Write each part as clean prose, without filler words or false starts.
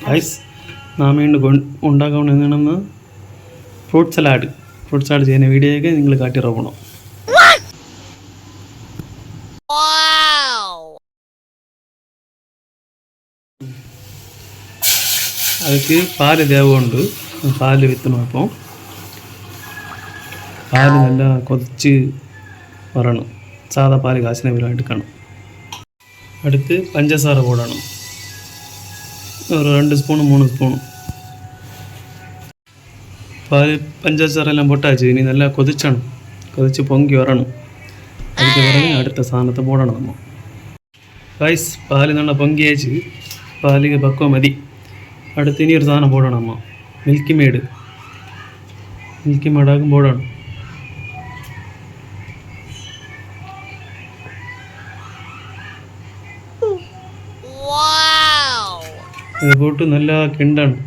Guys നാം വീണ്ടും ഉണ്ടാക്കാൻ എന്താണെന്ന് ഫ്രൂട്ട് സലാഡ് ചെയ്യുന്ന വീഡിയോയൊക്കെ നിങ്ങൾ കാട്ടിറങ്ങണം. அதுக்கு பால் தேவை உண்டு. பால் விற்றணும். இப்போ பால் நல்லா கொதிச்சு வரணும். சாதா பால் காய்ச்சின விலை எடுக்கணும். அடுத்து பஞ்சசாரை போடணும். ஒரு 2 ஸ்பூனு 3 ஸ்பூனு பால் பஞ்சசாரை எல்லாம் போட்டாச்சு. இனி நல்லா கொதிச்சு பொங்கி வரணும். அதுக்கு பிறகு அடுத்த சாதத்தை போடணும். நம்ம ரைஸ் பால் நல்லா பொங்கியாச்சு. பாலுக்கு பக்குவம் மதி. அடுத்து இனி ஒரு சாதனம் போடணும். நம்ம மில்கி மேடாகும் போடணும். இதை போட்டு நல்லா கிண்டணும்.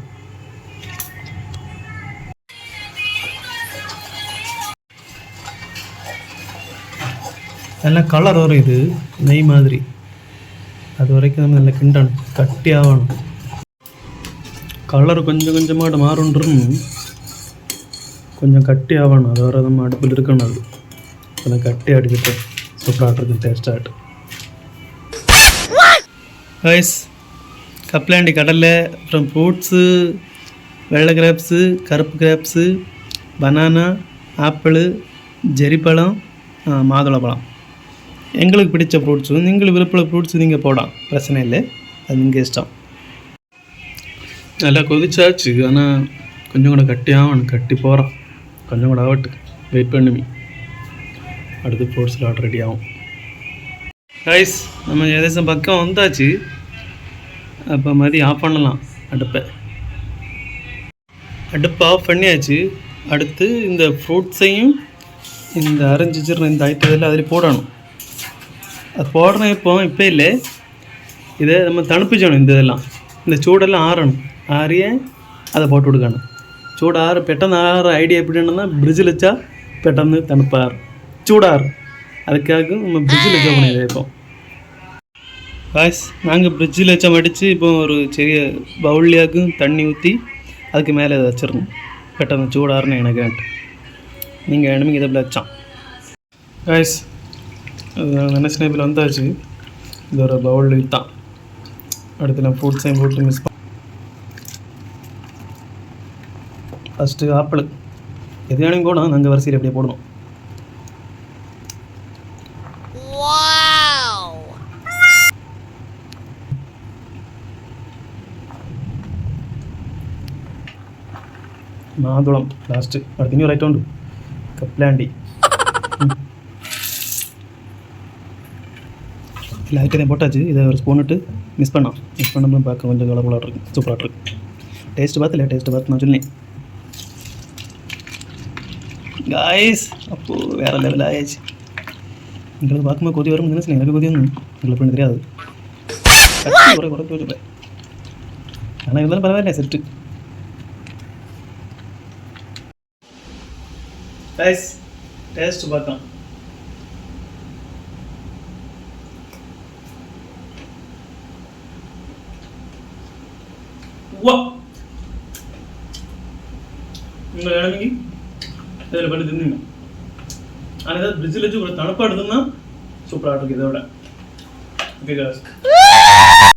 நல்லா கலர் வரும். இது நெய் மாதிரி. அது வரைக்கும் நம்ம நல்லா கிண்டணும். கட்டி ஆகணும். கலர் கொஞ்சமாக மாறுன்றும் கொஞ்சம் கட்டி ஆகணும். அது வரை நம்ம அடுப்பில் இருக்கணும். அது கொஞ்சம் கட்டி அடிக்கிட்டு சூப்பராக இருக்கும். டேஸ்டாகிட்டு ரைஸ் கப்லாண்டி கடலை, அப்புறம் ஃப்ரூட்ஸு, வெள்ளை கிராப்ஸு, கருப்பு கிராப்ஸு, பனானா, ஆப்பிள், ஜெரிப்பழம், மாதுளப்பழம். எங்களுக்கு பிடிச்ச ஃப்ரூட்ஸு, நீங்கள் விருப்பம் ஃப்ரூட்ஸு நீங்கள் போடலாம். பிரச்சனை இல்லை. அது நீங்கள் இஷ்டம். நல்லா கொதிச்சாச்சு. ஆனால் கொஞ்சம் கூட கட்டி போகிறோம். கொஞ்சம் கூட ஆகட்டு. வெயிட் பண்ணுமி. அடுத்து ஃப்ரூட்ஸில் ஆர்டர் ரெடி ஆகும். ரைஸ் நம்ம ஏதாச்சும் பக்கம் வந்தாச்சு. அப்போ மதியம் ஆஃப் பண்ணலாம். அடுப்பை ஆஃப் பண்ணியாச்சு. அடுத்து இந்த ஃப்ரூட்ஸையும் இந்த அரைஞ்சி வச்சுருந்த இந்த ஐட்டத்தில் அதில் போடணும். அது போடுறேன். இப்போ இல்லை. இதை நம்ம தணுப்பிச்சணும். இதெல்லாம் இந்த சூடெல்லாம் ஆறணும். ஆறிய அதை போட்டு கொடுக்கணும். பெட்டன்னு ஆற ஐடியா எப்படின்னா ஃப்ரிட்ஜில் வச்சா பெட்டன்னு தணுப்பார் சூடாறு. அதுக்காக நம்ம ஃப்ரிட்ஜில் வைக்கணும். இதை இப்போ காய்ஸ் நாங்கள் ஃப்ரிட்ஜில் வச்சா மடித்து இப்போ ஒரு சிறிய பவுல்லையாக்கும் தண்ணி ஊற்றி அதுக்கு மேலே இதை வச்சிடணும். பெட்டன்னு சூடாருன்னு எனக்கு நீங்கள் எனிமிங்க இதை வச்சான். காய்ஸ் நினைச்ச நேப்பில் வந்தாச்சு. இது ஒரு பவுலில் தான். அடுத்து நான் ஃப்ரூட்ஸையும் போட்டு மிக்ஸ் ஃபஸ்ட்டு ஆப்பிள் எது வேணும் போடணும். நாங்கள் வரிசையில் எப்படியே போடணும். மாதுளம் லாஸ்ட்டு. அடுத்து இன்னொரு ஐட்டம் உண்டு. கப்லாண்டி. இல்லை ஐட்டம் போட்டாச்சு. இதை ஒரு ஸ்பூன் விட்டு மிக்ஸ் பண்ணோம்னா பார்க்க கொஞ்சம் கலர்ஃபுல்லாக இருக்குது. சூப்பராக இருக்குது. டேஸ்ட்டு பார்த்து நான் சொன்னேன். காய்ஸ் அப்போது வேறு லெவல் ஆயாச்சு. எங்களுக்கு பார்க்கும்போது கொதி வரும். நினைச்சு எனக்கு கொதி ஒன்று எங்களுக்கு ஒன்றும் தெரியாது. குறைச்சி வச்சுப்பேன். ஆனால் இருந்தாலும் பரவாயில்ல. செட்டு ரைஸ் டேஸ்ட் பார்க்கலாம். உங்கள் இளமைக்கு இதில் பண்ணி தின்னுங்க. ஆனால் ஏதாவது ஃப்ரிட்ஜில் வச்சு ஒரு தணுப்பாக எடுத்தோம்னா சூப்பராக இருக்குது. இதோட ஓகே காஸ்.